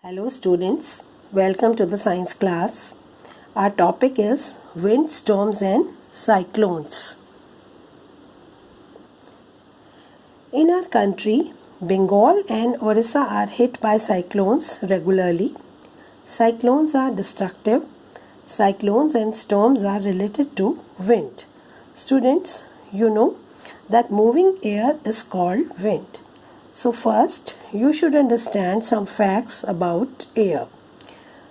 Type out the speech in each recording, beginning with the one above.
Hello students, welcome to the science class. Our topic is wind storms and cyclones. In our country, Bengal and Orissa are hit by cyclones regularly. Cyclones are destructive. Cyclones and storms are related to wind. Students, you know that moving air is called wind. So first, you should understand some facts about air.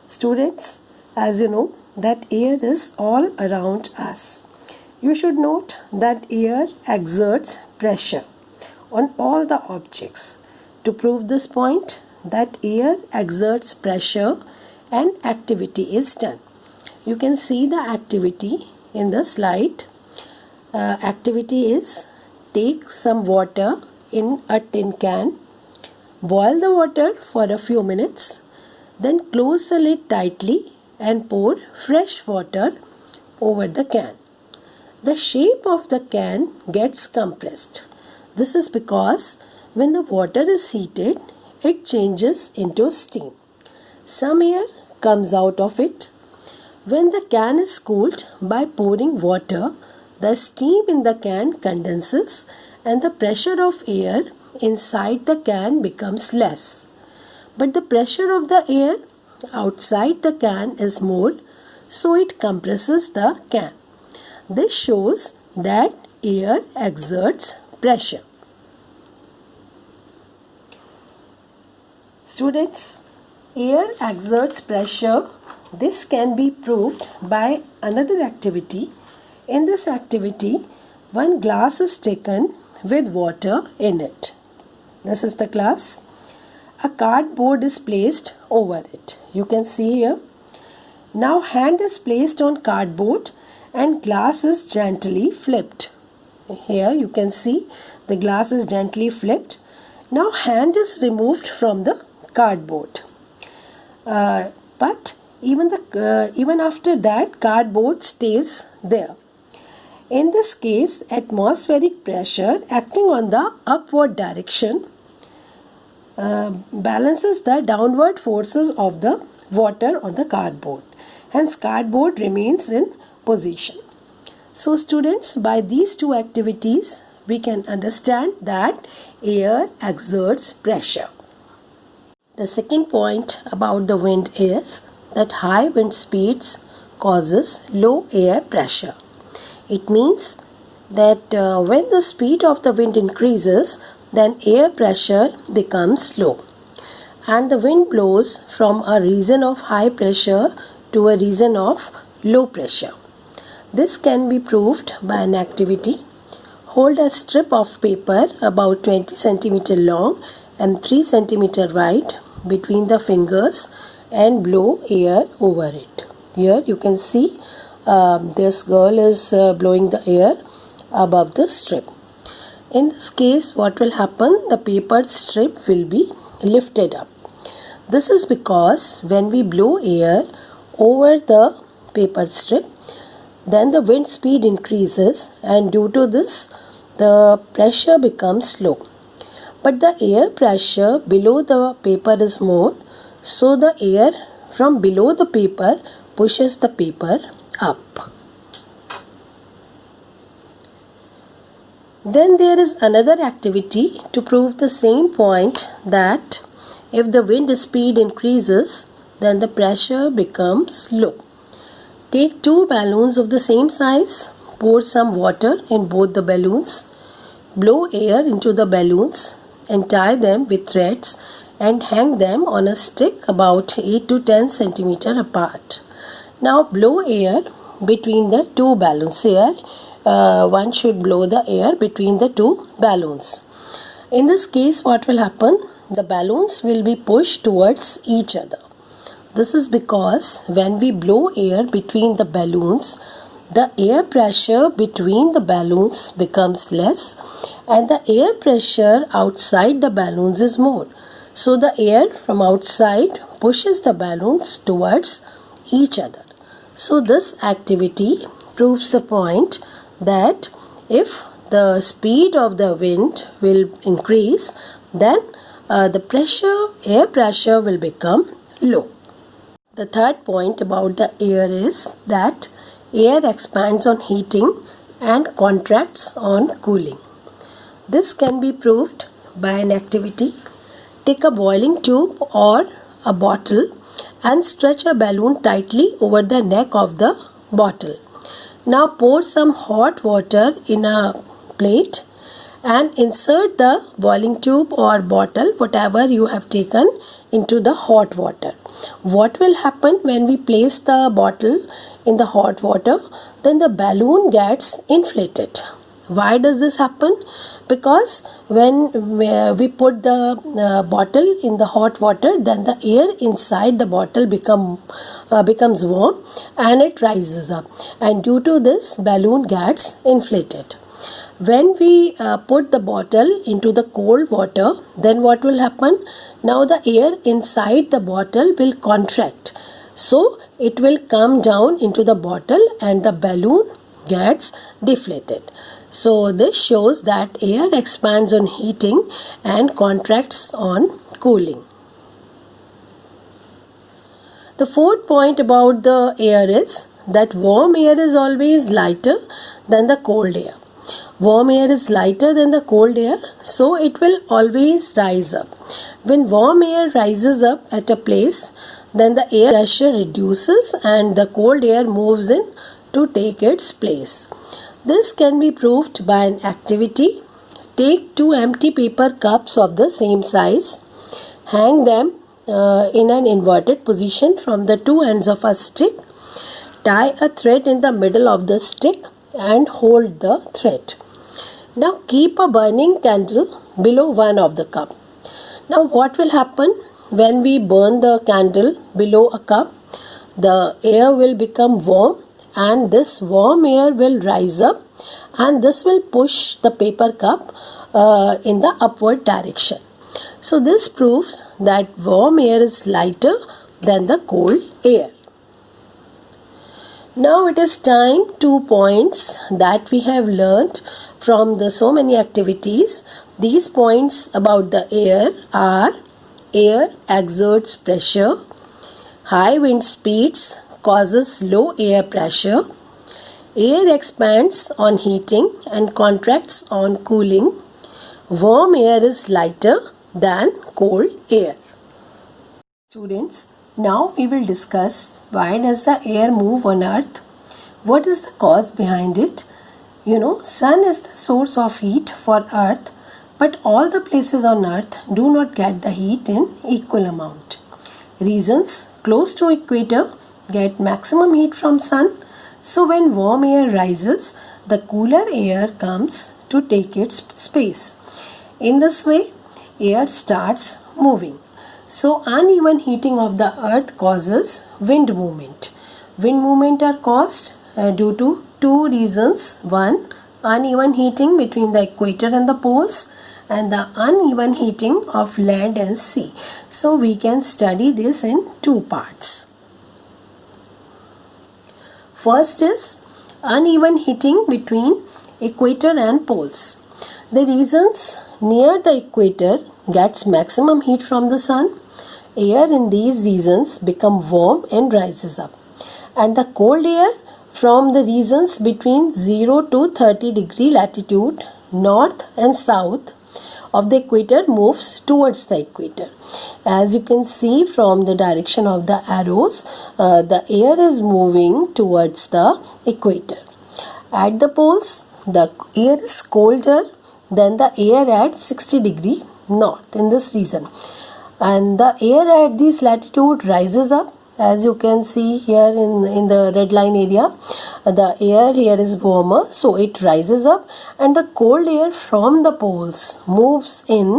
Students, as you know, that air is all around us. You should note that air exerts pressure on all the objects. To prove this point, that air exerts pressure and activity is done. You can see the activity in the slide. Activity is take some water in a tin can, boil the water for a few minutes, then close the lid tightly and pour fresh water over the can. The shape of the can gets compressed. This is because when the water is heated, it changes into steam. Some air comes out of it. When the can is cooled by pouring water, the steam in the can condenses and the pressure of air inside the can becomes less. But the pressure of the air outside the can is more, so it compresses the can. This shows that air exerts pressure. Students, air exerts pressure. This can be proved by another activity. In this activity, one glass is taken with water in it. This is the glass. A cardboard is placed over it. You can see here. Now hand is placed on cardboard and glass is gently flipped. Here you can see the glass is gently flipped. Now hand is removed from the cardboard. But even after that, cardboard stays there. In this case, atmospheric pressure acting on the upward direction balances the downward forces of the water on the cardboard. Hence, cardboard remains in position. So, students, by these two activities, we can understand that air exerts pressure. The second point about the wind is that high wind speeds causes low air pressure. It means that when the speed of the wind increases, then air pressure becomes low. And the wind blows from a region of high pressure to a region of low pressure. This can be proved by an activity. Hold a strip of paper about 20 cm long and 3 cm wide between the fingers and blow air over it. Here you can see this girl is blowing the air above the strip. In this case, what will happen? The paper strip will be lifted up. This is because when we blow air over the paper strip, then the wind speed increases, and due to this, the pressure becomes low. But the air pressure below the paper is more, so the air from below the paper pushes the paper up. Then there is another activity to prove the same point, that if the wind speed increases, then the pressure becomes low. Take two balloons of the same size, pour some water in both the balloons, blow air into the balloons and tie them with threads and hang them on a stick about 8 to 10 cm apart. Now blow air between the two balloons. Here one should blow the air between the two balloons. In this case, what will happen? The balloons will be pushed towards each other. This is because when we blow air between the balloons, the air pressure between the balloons becomes less and the air pressure outside the balloons is more. So the air from outside pushes the balloons towards each other. So this activity proves the point that if the speed of the wind will increase, then the air pressure will become low. The third point about the air is that air expands on heating and contracts on cooling. This can be proved by an activity. Take a boiling tube or a bottle and stretch a balloon tightly over the neck of the bottle. Now pour some hot water in a plate and insert the boiling tube or bottle, whatever you have taken, into the hot water. What will happen when we place the bottle in the hot water? Then the balloon gets inflated. Why does this happen? Because when we put the bottle in the hot water, then the air inside the bottle becomes warm and it rises up, and due to this balloon gets inflated. When we put the bottle into the cold water, then what will happen? Now the air inside the bottle will contract, so it will come down into the bottle and the balloon gets deflated. So this shows that air expands on heating and contracts on cooling. The fourth point about the air is that warm air is always lighter than the cold air. Warm air is lighter than the cold air, so it will always rise up. When warm air rises up at a place, then the air pressure reduces and the cold air moves in to take its place. This can be proved by an activity. Take 2 empty paper cups of the same size, hang them in an inverted position from the 2 ends of a stick, tie a thread in the middle of the stick and hold the thread. Now keep a burning candle below one of the cup. Now what will happen when we burn the candle below a cup? The air will become warm and this warm air will rise up and this will push the paper cup in the upward direction. So this proves that warm air is lighter than the cold air. Now it is time 2 points that we have learnt from the so many activities. These points about the air are: air exerts pressure, high wind speeds causes low air pressure, air expands on heating and contracts on cooling, warm air is lighter than cold air. Students, now we will discuss why does the air move on earth? What is the cause behind it? Sun is the source of heat for earth, but all the places on earth do not get the heat in equal amount. Reasons: close to equator get maximum heat from sun, so when warm air rises, the cooler air comes to take its space. In this way, air starts moving. So uneven heating of the earth causes wind movement. Wind movement are caused due to 2 reasons. One, uneven heating between the equator and the poles, and the uneven heating of land and sea. So we can study this in 2 parts. First is uneven heating between equator and poles. The reasons: near the equator gets maximum heat from the sun. Air in these regions become warm and rises up. And the cold air from the regions between 0 to 30 degree latitude, north and south of the equator moves towards the equator. As you can see from the direction of the arrows, the air is moving towards the equator. At the poles, the air is colder than the air at 60 degree north in this region, and the air at this latitude rises up. As you can see here in the red line area, the air here is warmer, so it rises up, and the cold air from the poles moves in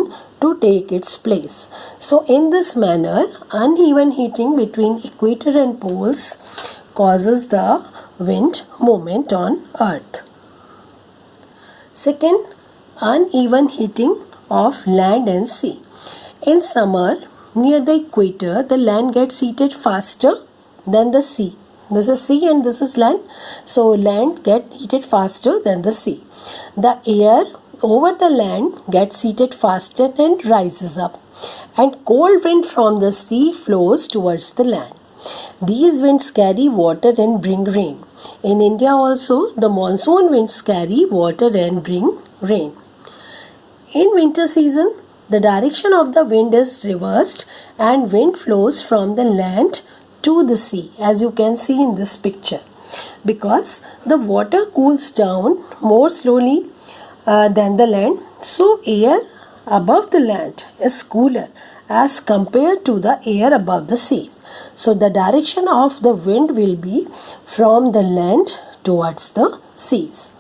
to take its place. So in this manner, uneven heating between equator and poles causes the wind movement on earth. Second, uneven heating of land and sea. In summer, near the equator, the land gets heated faster than the sea. This is sea and this is land. So land gets heated faster than the sea. The air over the land gets heated faster and rises up. and cold wind from the sea flows towards the land. These winds carry water and bring rain. In India also, the monsoon winds carry water and bring rain. In winter season, the direction of the wind is reversed and wind flows from the land to the sea, as you can see in this picture, because the water cools down more slowly than the land, so air above the land is cooler as compared to the air above the sea. So the direction of the wind will be from the land towards the seas.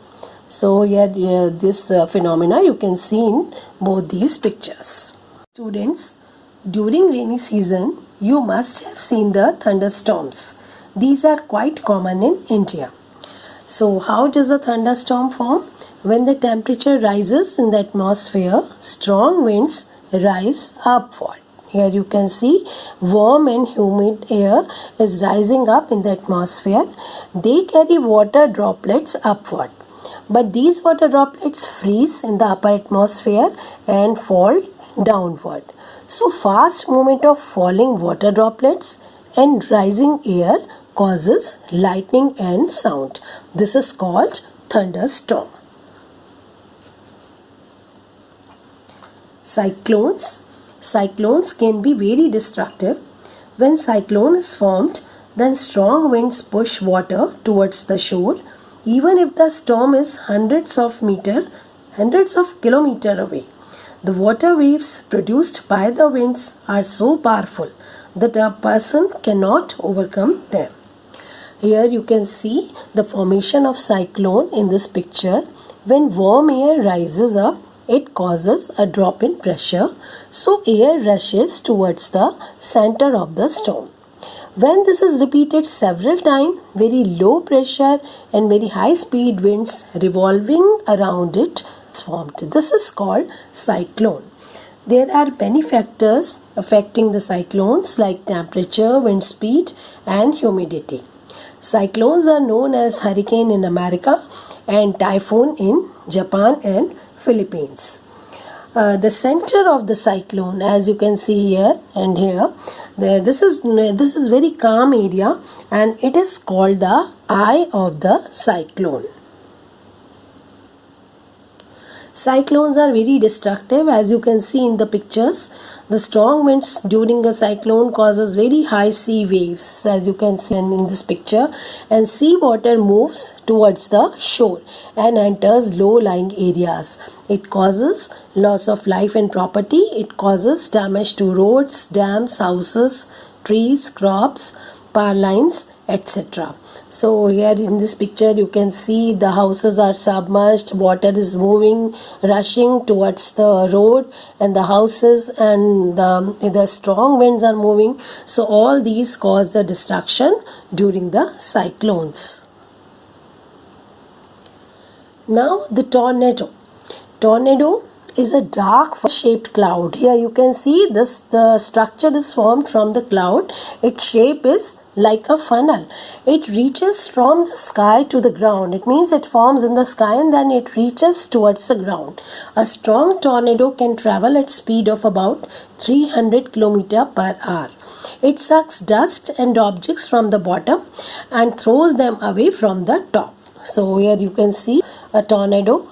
So here this phenomena you can see in both these pictures. Students, during rainy season you must have seen the thunderstorms. These are quite common in India. So how does a thunderstorm form? When the temperature rises in the atmosphere, strong winds rise upward. Here you can see warm and humid air is rising up in the atmosphere. They carry water droplets upward. But these water droplets freeze in the upper atmosphere and fall downward. So fast movement of falling water droplets and rising air causes lightning and sound. This is called thunderstorm. Cyclones. Cyclones can be very destructive. When cyclone is formed, then strong winds push water towards the shore, even if the storm is hundreds of kilometers away. The water waves produced by the winds are so powerful that a person cannot overcome them. Here you can see the formation of cyclone in this picture. When warm air rises up, it causes a drop in pressure, so air rushes towards the center of the storm. When this is repeated several times, very low pressure and very high speed winds revolving around it is formed. This is called cyclone. There are many factors affecting the cyclones like temperature, wind speed and humidity. Cyclones are known as hurricane in America and typhoon in Japan and Philippines. The center of the cyclone, as you can see here and here, this is very calm area and it is called the eye of the cyclone. Cyclones are very destructive, as you can see in the pictures. The strong winds during a cyclone causes very high sea waves, as you can see in this picture, and sea water moves towards the shore and enters low-lying areas. It causes loss of life and property. It causes damage to roads, dams, houses, trees, crops, power lines, etc. So here in this picture you can see the houses are submerged, water is moving, rushing towards the road and the houses, and the strong winds are moving. So all these cause the destruction during the cyclones. Now the tornado. Tornado is a dark shaped cloud. Here you can see this, the structure is formed from the cloud. Its shape is like a funnel. It reaches from the sky to the ground. It means it forms in the sky and then it reaches towards the ground. A strong tornado can travel at speed of about 300 km per hour. It sucks dust and objects from the bottom and throws them away from the top. So here you can see a tornado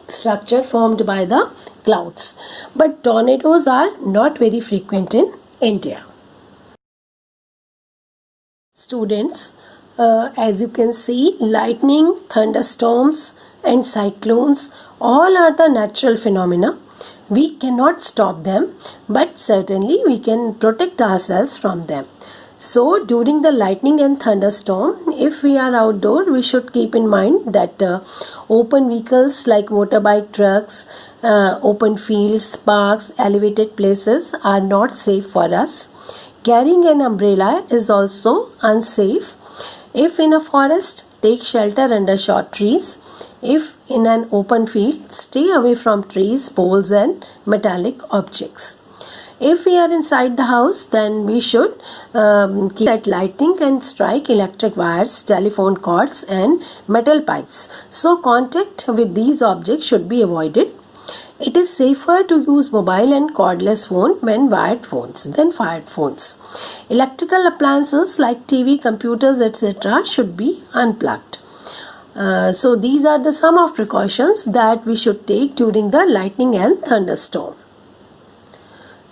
structure formed by the clouds. But tornadoes are not very frequent in India. Students, as you can see, lightning, thunderstorms and cyclones all are the natural phenomena. We cannot stop them, but certainly we can protect ourselves from them. So during the lightning and thunderstorm, if we are outdoor, we should keep in mind that open vehicles like motorbike, trucks, open fields, parks, elevated places are not safe for us. Carrying an umbrella is also unsafe. If in a forest, take shelter under short trees. If in an open field, stay away from trees, poles and metallic objects. If we are inside the house, then we should keep that lightning can strike electric wires, telephone cords and metal pipes. So contact with these objects should be avoided. It is safer to use mobile and cordless phone than wired phones. Electrical appliances like TV, computers, etc. should be unplugged. So these are the some of precautions that we should take during the lightning and thunderstorm.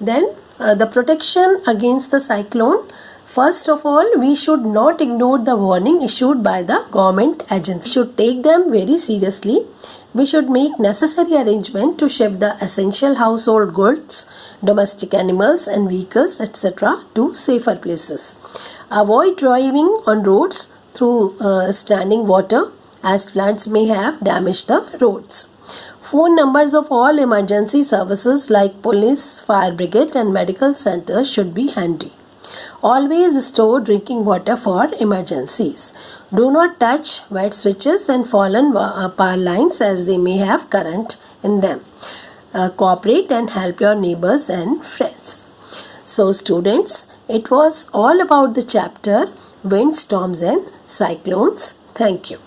Then the protection against the cyclone. First of all, we should not ignore the warning issued by the government agency. We should take them very seriously. We should make necessary arrangement to shift the essential household goods, domestic animals and vehicles, etc. to safer places. Avoid driving on roads through standing water, as floods may have damaged the roads. Phone numbers of all emergency services like police, fire brigade and medical centers should be handy. Always store drinking water for emergencies. Do not touch wet switches and fallen power lines as they may have current in them. Cooperate and help your neighbors and friends. So students, it was all about the chapter Wind, Storms and Cyclones. Thank you.